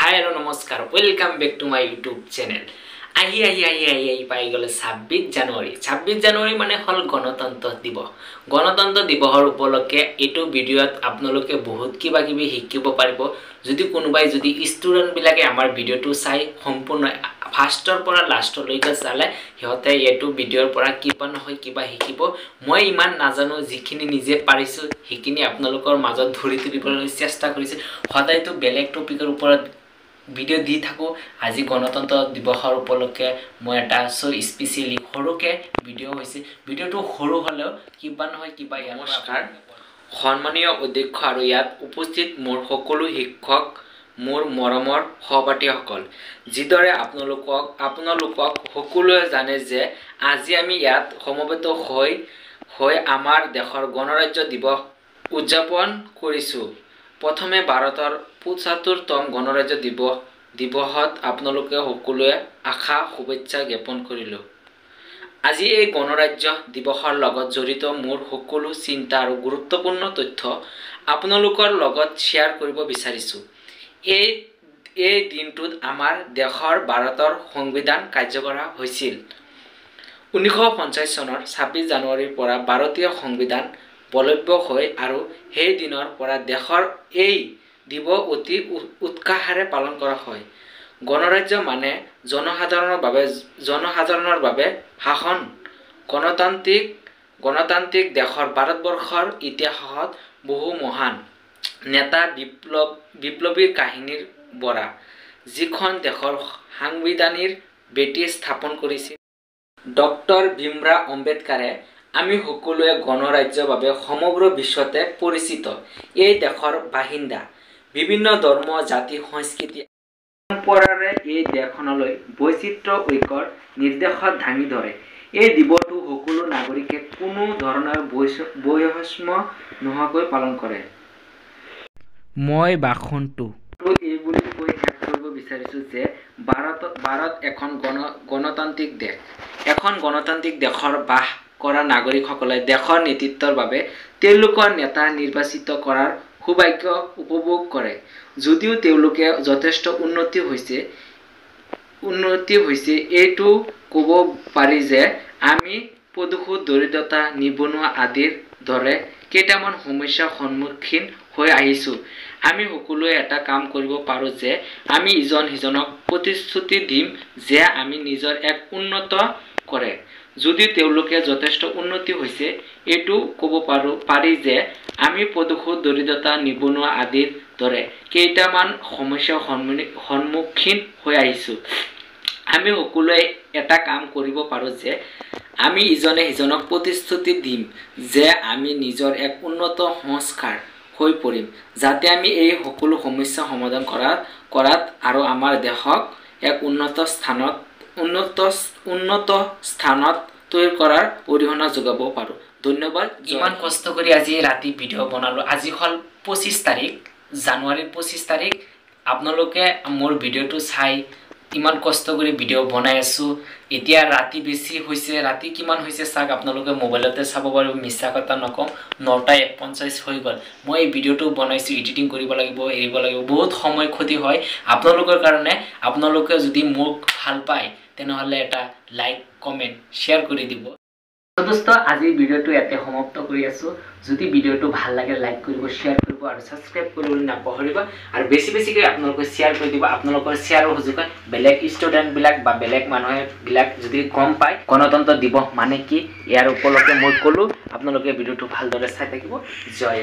Hi, hello, namaskar. Welcome back to my YouTube channel. আহি পাই গলে 26 জানুৱাৰী 26 জানুৱাৰী মানে হল গণতন্ত্ৰ দিৱস গণতন্ত্ৰ দিৱসৰ উপলক্ষে এটো ভিডিওত আপোনালোকে বহুত কিবা কিবি শিকিব পাৰিব যদি কোনোবাই যদি ষ্টুডেন্ট বিলাকে আমাৰ ভিডিওটো চাই সম্পূৰ্ণ ফাৰ্ষ্টৰ পৰা লাষ্টলৈকে চালে হিহতে এটো ভিডিওৰ পৰা কিবা নহয় কিবা শিকিব মই ইমান নাজানো যিখিনি নিজে পাৰিছো হিকিনি আপোনালোকৰ মাজত ধৰি তুলিবলৈ চেষ্টা কৰিছে সদায়তো বেলেগ টপিকৰ ওপৰত ভিডিও দি থাকো আজি গণতন্ত্ৰ দিৱসৰ উপলক্ষে মই এটা সো স্পেশালি হৰুকে ভিডিও হৈছে ভিডিওটো হৰু হলেও কিবা নহয় কিবা নমস্কাৰ সম্মানীয় অধ্যক্ষ আৰু ইয়াত উপস্থিত মোৰ সকলো শিক্ষক মোৰ মৰমৰ সহপাঠীসকল যিদৰে আপোনালোকক সকলোৱে জানে যে আজি আমি ইয়াত সমবেত হৈ আমাৰ দেশৰ গণৰাজ্য দিৱস উদযাপন কৰিছো প্ৰথমে ভাৰতৰ ৭৫তম গণৰাজ্য দিৱসত আপোনালোকে সকলোৱে আশা শুভেচ্ছা জ্ঞাপন কৰিলো আজি এই গণৰাজ্য দিৱসৰ লগত জড়িত মোৰ সকলো চিন্তা আৰু গুৰুত্বপূৰ্ণ তথ্য আপোনালোকৰ লগত শেয়াৰ কৰিব বিচাৰিছো এই দিনটোত আমাৰ দেশৰ ভাৰতৰ সংবিধান কাৰ্যকৰী হৈছিল 1950 চনৰ 26 জানুৱাৰীৰ পৰা ভাৰতীয় সংবিধান বলবৎ হয় আৰু সেই দিনৰ পৰা দেশৰ এই দিৱস অতি উৎসাহেৰে পালন কৰা হয় গণৰাজ্য মানে জনসাধাৰণৰ বাবে শাসন গণতান্ত্ৰিক দেশৰ ভাৰতবৰ্ষৰ ইতিহাসত বহু মহান নেতা বিপ্লৱীৰ কাহিনীৰ বৰা যিখন দেশৰ সাংবিধানিক ভেটি স্থাপন কৰিছিল ডক্টৰ ভীমৰাও আম্বেদকাৰে আমি সকলোৱে গণৰাজ্যৰ বাবে সমগ্ৰ বিশ্বতে পৰিচিত এই দেশৰ বাহিন্দা বিভিন্ন ধৰ্ম জাতি সংস্কৃতি পৰম্পৰাৰে এই দেশখনলৈ বৈচিত্ৰ্য ঐক্যৰ নিৰ্দেশত দাঙি ধৰে এই দিৱসটো সকলো নাগৰিকে কোনো ধৰণৰ বৈষম্য নোহোৱাকৈ পালন কৰে মই ভাষণটো এই বুলি কৈ শেষ কৰিব বিচাৰিছো যে ভাৰত এখন গণতান্ত্ৰিক দেশ এখন গণতান্ত্ৰিক দেশৰ বাস কৰা নাগৰিকসকলে দেশৰ নেতৃত্বৰ বাবে তেওঁলোকৰ নেতা নিৰ্বাচিত কৰাৰ সৌভাগ্য উপভোগ কৰে যদিও তেওঁলোকে যথেষ্ট উন্নতি হৈছে এইটো ক'ব পাৰি যে আমি প্ৰদূষণ দৰিদ্ৰতা নিবনুৱা আদিৰ দৰে কেইটামান সমস্যাৰ সন্মুখীন হৈ আহিছো আমি সকলোৱে এটা কাম কৰিব পাৰো যে আমি ইজন সিজনক প্ৰতিশ্ৰুতি দিম যে আমি নিজৰ এক উন্নত কৰে যদি তেওঁলোকে যথেষ্ট উন্নতি হৈছে এটো ক'ব পাৰি যে আমি প্ৰদূষণ দৰিদ্ৰতা নিবনুৱা আদিৰ দৰে কেইটামান সমস্যাৰ সন্মুখীন হৈ আহিছো আমি সকলোৱে এটা কাম কৰিব পাৰো যে আমি ইজনে সিজনক প্ৰতিশ্ৰুতি দিম যে আমি নিজৰ এক উন্নত সংস্কাৰ হৈ পৰিম যাতে আমি এই সকলো সমস্যা সমাধান কৰাত আৰু আমাৰ দেশক এক উন্নত স্থানত তৈয়াৰ কৰাৰ অৰিহণা যোগাব পাৰো ধন্যবাদ ইমান কষ্ট কৰি আজি ৰাতি ভিডিও বনালো আজি হল 25 তাৰিখ জানুৱাৰীৰ 25 তাৰিখ আপোনালোকে মোৰ ভিডিওটো চাই ইমান কষ্ট কৰি ভিডিও বনাই আছো এতিয়া ৰাতি বেছি হৈছে ৰাতি কিমান হৈছে চাক আপোনালোকে মোবাইলতে চাব পাৰিব মিছা কথা নকম 9:51 হৈ গল মই এই ভিডিওটো বনাইছো এডিটিং কৰিব লাগিব এৰিব লাগিব বহুত সময় ক্ষতি হয় আপোনালোকৰ কাৰণে আপোনালোকে যদি মোক ভাল পায় তেনেহলে এটা লাইক কমেন্ট শেয়াৰ কৰি দিব দোস্ত আজি ভিডিওটো এতে সমাপ্ত কৰি আছো যদি ভিডিওটো ভাল লাগে লাইক কৰিব শেয়াৰ কৰিব আৰু সাবস্ক্ৰাইব কৰিবলৈ নাপাহৰিবা আৰু বেছিকৈ আপোনালোকে শেয়াৰ কৰি দিব আপোনালোকৰ শেয়াৰৰ সুযোগ বেলেগ ষ্টুডেন্ট বিলাক বা বেলেগ মানুহে বিলাক যদি গম পায় গণতন্ত্ৰ দিৱস মানে কি ইয়াৰ উপলক্ষে মই ক'লো আপোনালোকে ভিডিওটো ভালদৰে চাই থাকিব জয়